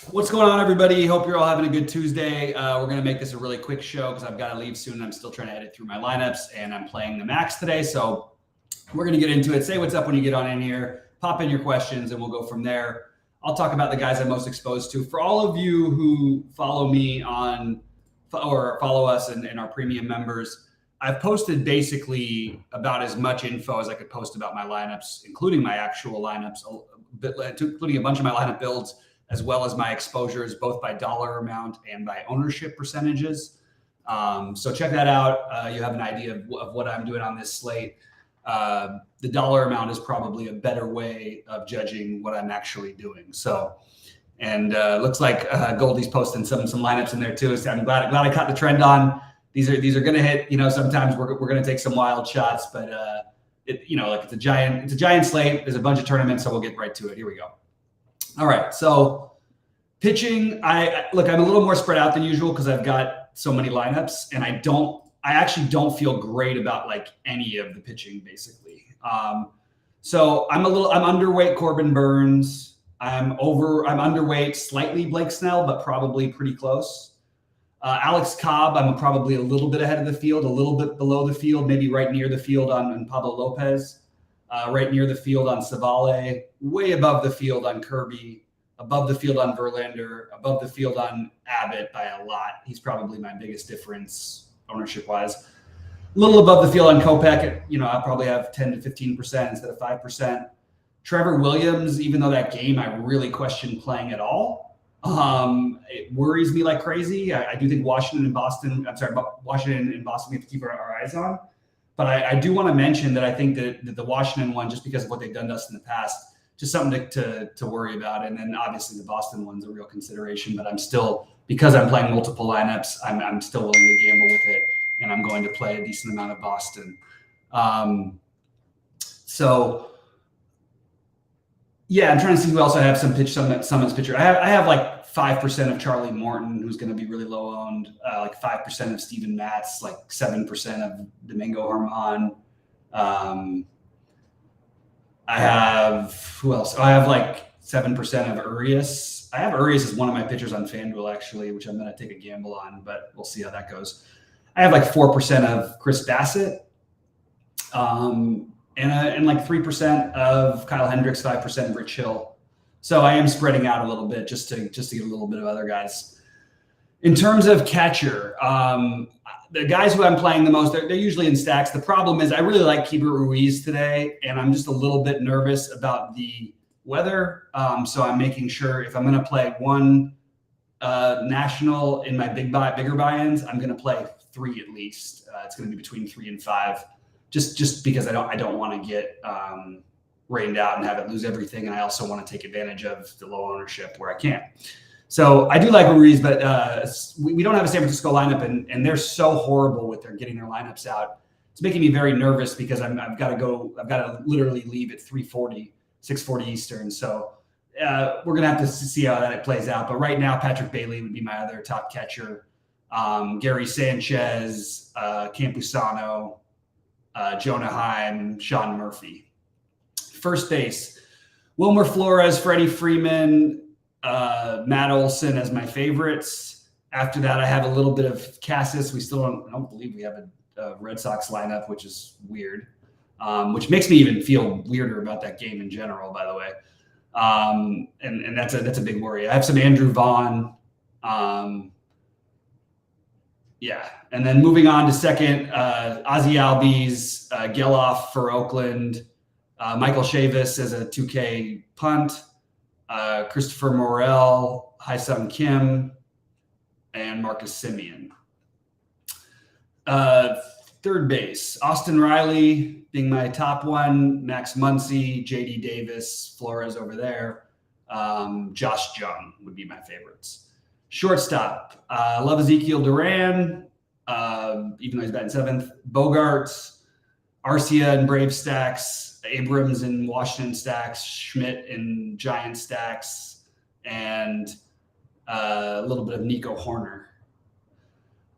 What's going on, everybody? Hope you're all having a good Tuesday. We're going to make this a really quick show because I've got to leave soon. I'm still trying to edit through my lineups, and I'm playing the max today. So we're going to get into it. Say what's up when you get on in here. Pop in your questions, and we'll go from there. I'll talk about the guys I'm most exposed to. For all of you who follow me on or follow us and our premium members, I've posted basically about as much info as I could post about my lineups, including my actual lineups, including a bunch of my lineup builds, as well as my exposures, both by dollar amount and by ownership percentages. So check that out. You have an idea of what I'm doing on this slate. The dollar amount is probably a better way of judging what I'm actually doing. So, and looks like Goldie's posting some lineups in there too. So I'm glad I caught the trend on. These are going to hit. Sometimes we're going to take some wild shots, but it's a giant slate. There's a bunch of tournaments, so we'll get right to it. Here we go. All right, so pitching, I'm a little more spread out than usual because I've got so many lineups, and I actually don't feel great about like any of the pitching basically. So I'm underweight Corbin Burns. I'm underweight slightly Blake Snell, but probably pretty close. Alex Cobb, I'm probably a little bit ahead of the field, a little bit below the field, maybe right near the field on Pablo Lopez. Right near the field on Savale, way above the field on Kirby, above the field on Verlander, above the field on Abbott by a lot. He's probably my biggest difference ownership-wise. A little above the field on Kopech. I probably have 10 to 15% instead of 5%. Trevor Williams, even though that game I really questioned playing at all, it worries me like crazy. I do think Washington and Boston, we have to keep our eyes on. But I do want to mention that I think that the Washington one, just because of what they've done to us in the past, just something to worry about. And then obviously the Boston one's a real consideration. But I'm still, because I'm playing multiple lineups, I'm still willing to gamble with it. And I'm going to play a decent amount of Boston. So, yeah, I'm trying to see who else I have some Summits pitcher. I have like 5% of Charlie Morton, who's going to be really low owned, like 5% of Steven Matz, like 7% of Domingo Germán. I have, who else? I have like 7% of Urias. I have Urias as one of my pitchers on FanDuel, actually, which I'm going to take a gamble on, but we'll see how that goes. I have like 4% of Chris Bassett, and like 3% of Kyle Hendricks, 5% of Rich Hill. So I am spreading out a little bit just to get a little bit of other guys. In terms of catcher, the guys who I'm playing the most, they're usually in stacks. The problem is I really like Keibert Ruiz today, and I'm just a little bit nervous about the weather. So I'm making sure if I'm going to play one national in my bigger buy-ins, I'm going to play 3 at least. It's going to be between 3 and 5, just because I don't want to get rained out and have it lose everything. And I also want to take advantage of the low ownership where I can. So I do like Ruiz, but we don't have a San Francisco lineup, and they're so horrible with getting their lineups out. It's making me very nervous because I've got to literally leave at 6:40 Eastern. So we're going to have to see how that plays out. But right now, Patrick Bailey would be my other top catcher. Gary Sanchez, Campusano, Jonah Heim, Sean Murphy. First base, Wilmer Flores, Freddie Freeman, Matt Olson as my favorites. After that, I have a little bit of Cassis. I don't believe we have a Red Sox lineup, which is weird, which makes me even feel weirder about that game in general, by the way. And that's a big worry. I have some Andrew Vaughn. Yeah. And then moving on to second, Ozzie Albies, Geloff for Oakland, Michael Chavis as a 2K punt, Christopher Morel, Hyesung Kim, and Marcus Semien. Third base, Austin Riley being my top one, Max Muncy, JD Davis, Flores over there, Josh Jung would be my favorites. Shortstop, love Ezekiel Duran, even though he's batting 7th. Bogarts, Arcia and Brave stacks, Abrams in Washington stacks, Schmidt in Giant stacks, and a little bit of Nico Horner.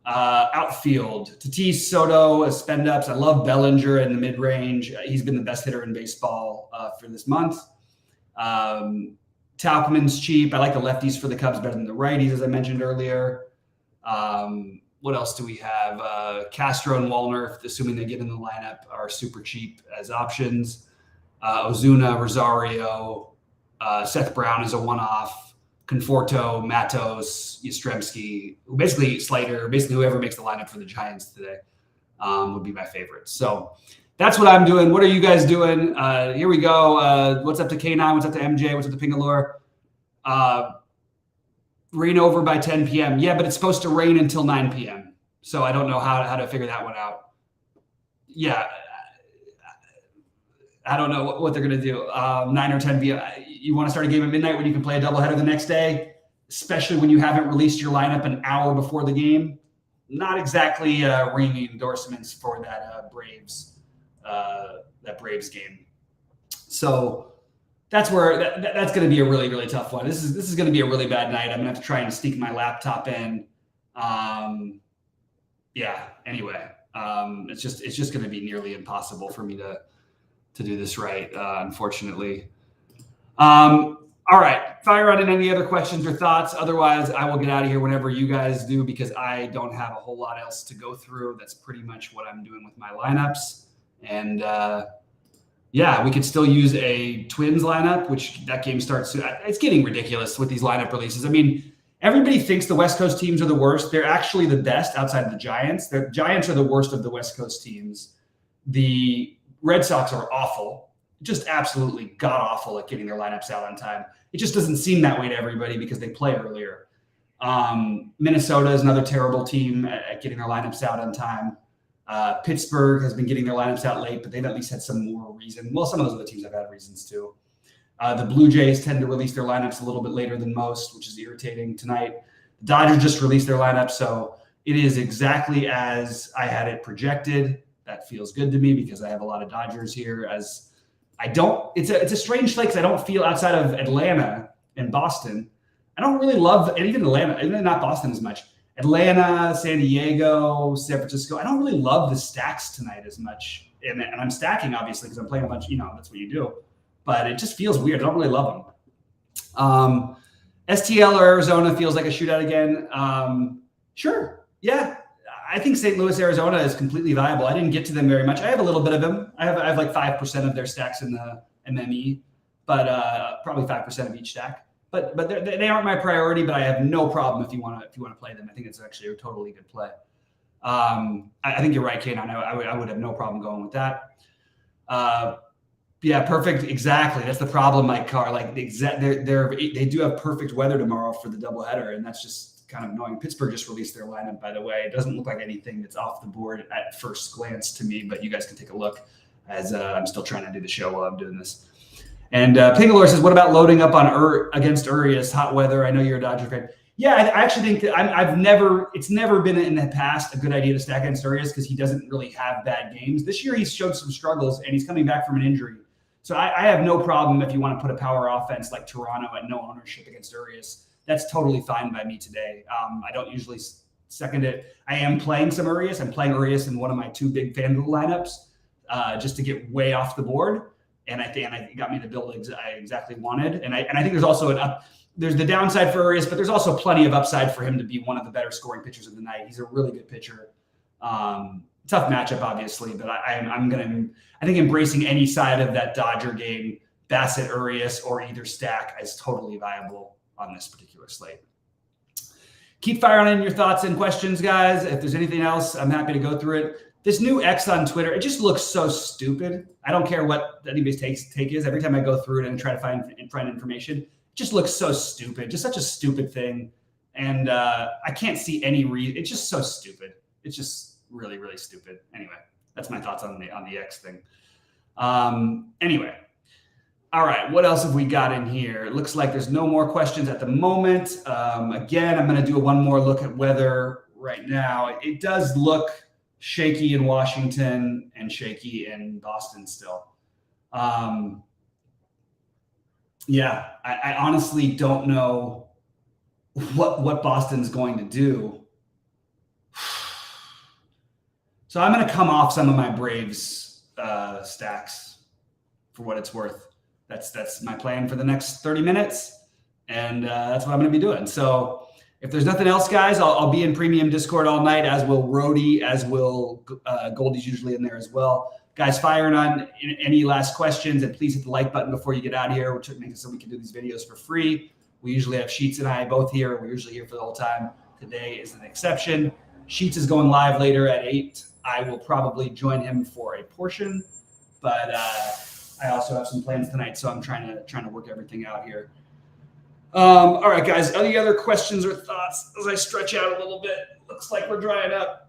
Outfield, Tatis, Soto as spend ups. I love Bellinger in the mid range. He's been the best hitter in baseball for this month. Tauchman's cheap. I like the lefties for the Cubs better than the righties, as I mentioned earlier. What else do we have? Castro and Wallner, assuming they get in the lineup, are super cheap as options. Ozuna, Rosario, Seth Brown is a one-off. Conforto, Matos, Yastrzemski, basically Slater, basically whoever makes the lineup for the Giants today would be my favorite. So that's what I'm doing. What are you guys doing? Here we go. What's up to K9? What's up to MJ? What's up to Pingalore? Rain over by 10 p.m. Yeah, but it's supposed to rain until 9 p.m. So I don't know how to figure that one out. Yeah, I don't know what they're going to do. 9 or 10 p.m. You want to start a game at midnight when you can play a doubleheader the next day, especially when you haven't released your lineup an hour before the game. Not exactly ringing endorsements for that Braves game. So that's where that's going to be a really, really tough one. This is going to be a really bad night. I'm going to have to try and sneak my laptop in. Anyway, it's just going to be nearly impossible for me to do this right, unfortunately. All right, fire on in any other questions or thoughts. Otherwise, I will get out of here whenever you guys do because I don't have a whole lot else to go through. That's pretty much what I'm doing with my lineups. And we could still use a Twins lineup, which that game starts soon. It's getting ridiculous with these lineup releases. I mean, everybody thinks the West Coast teams are the worst. They're actually the best outside of the Giants. The Giants are the worst of the West Coast teams. The Red Sox are awful, just absolutely god-awful at getting their lineups out on time. It just doesn't seem that way to everybody because they play earlier. Minnesota is another terrible team at getting their lineups out on time. Pittsburgh has been getting their lineups out late, but they've at least had some more reason. Well, some of those other teams have had reasons too. The Blue Jays tend to release their lineups a little bit later than most, which is irritating tonight. The Dodgers just released their lineup, so it is exactly as I had it projected. That feels good to me because I have a lot of Dodgers here. It's a strange slate because I don't feel outside of Atlanta and Boston. I don't really love, and even Atlanta, even not Boston as much. Atlanta, San Diego, San Francisco. I don't really love the stacks tonight as much. And I'm stacking, obviously, because I'm playing a bunch, that's what you do. But it just feels weird. I don't really love them. STL or Arizona feels like a shootout again. Sure. Yeah. I think St. Louis, Arizona is completely viable. I didn't get to them very much. I have a little bit of them. I have like 5% of their stacks in the MME, but probably 5% of each stack. But they aren't my priority. But I have no problem if you want to play them. I think it's actually a totally good play. I think you're right, Kanon. I would have no problem going with that. Yeah, perfect. Exactly. That's the problem, Mike Carr. Like they do have perfect weather tomorrow for the doubleheader, and that's just kind of annoying. Pittsburgh just released their lineup, by the way. It doesn't look like anything that's off the board at first glance to me, but you guys can take a look as I'm still trying to do the show while I'm doing this. And Pingalore says, what about loading up on against Urias? Hot weather. I know you're a Dodger fan. Yeah, I actually think that it's never been in the past a good idea to stack against Urias because he doesn't really have bad games. This year he's showed some struggles and he's coming back from an injury. So I have no problem if you want to put a power offense like Toronto at no ownership against Urias. That's totally fine by me today. I don't usually second it. I am playing some Urias. I'm playing Urias in one of my two big FanDuel lineups just to get way off the board. And I think it got me the build I exactly wanted. And I think there's also there's the downside for Urias, but there's also plenty of upside for him to be one of the better scoring pitchers of the night. He's a really good pitcher. Tough matchup, obviously, but I think embracing any side of that Dodger game, Bassett, Urias, or either stack is totally viable on this particular slate. Keep firing in your thoughts and questions, guys. If there's anything else, I'm happy to go through it. This new X on Twitter, it just looks so stupid. I don't care what anybody's take is. Every time I go through it and try to find information, it just looks so stupid. Just such a stupid thing. And I can't see any reason. It's just so stupid. It's just really, really stupid. Anyway, that's my thoughts on the X thing. Anyway. All right, what else have we got in here? It looks like there's no more questions at the moment. Again, I'm going to do one more look at weather right now. It does look shaky in Washington and shaky in Boston still. I honestly don't know what Boston's going to do. So I'm going to come off some of my Braves stacks for what it's worth. That's my plan for the next 30 minutes. And that's what I'm going to be doing. So if there's nothing else, guys, I'll be in premium Discord all night, as will Rody, as will Goldie's usually in there as well. Guys, firing on any last questions, and please hit the like button before you get out of here, which makes it so we can do these videos for free. We usually have Sheets and I both here. We're usually here for the whole time. Today is an exception. Sheets is going live later at 8. I will probably join him for a portion, but I also have some plans tonight, so I'm trying to work everything out here. All right, guys. Any other questions or thoughts as I stretch out a little bit? Looks like we're drying up.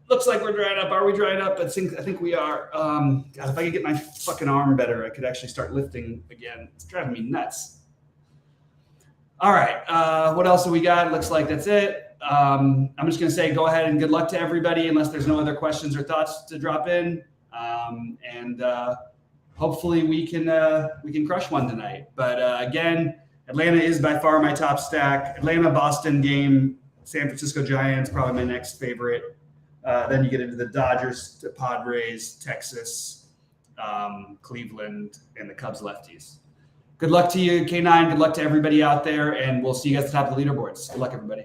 Are we drying up? I think we are. God, if I could get my fucking arm better, I could actually start lifting again. It's driving me nuts. All right. What else do we got? Looks like that's it. I'm just going to say go ahead and good luck to everybody, unless there's no other questions or thoughts to drop in. And hopefully we can crush one tonight. But again, Atlanta is by far my top stack. Atlanta-Boston game, San Francisco Giants, probably my next favorite. Then you get into the Dodgers, the Padres, Texas, Cleveland, and the Cubs lefties. Good luck to you, K9. Good luck to everybody out there, and we'll see you guys at the top of the leaderboards. Good luck, everybody.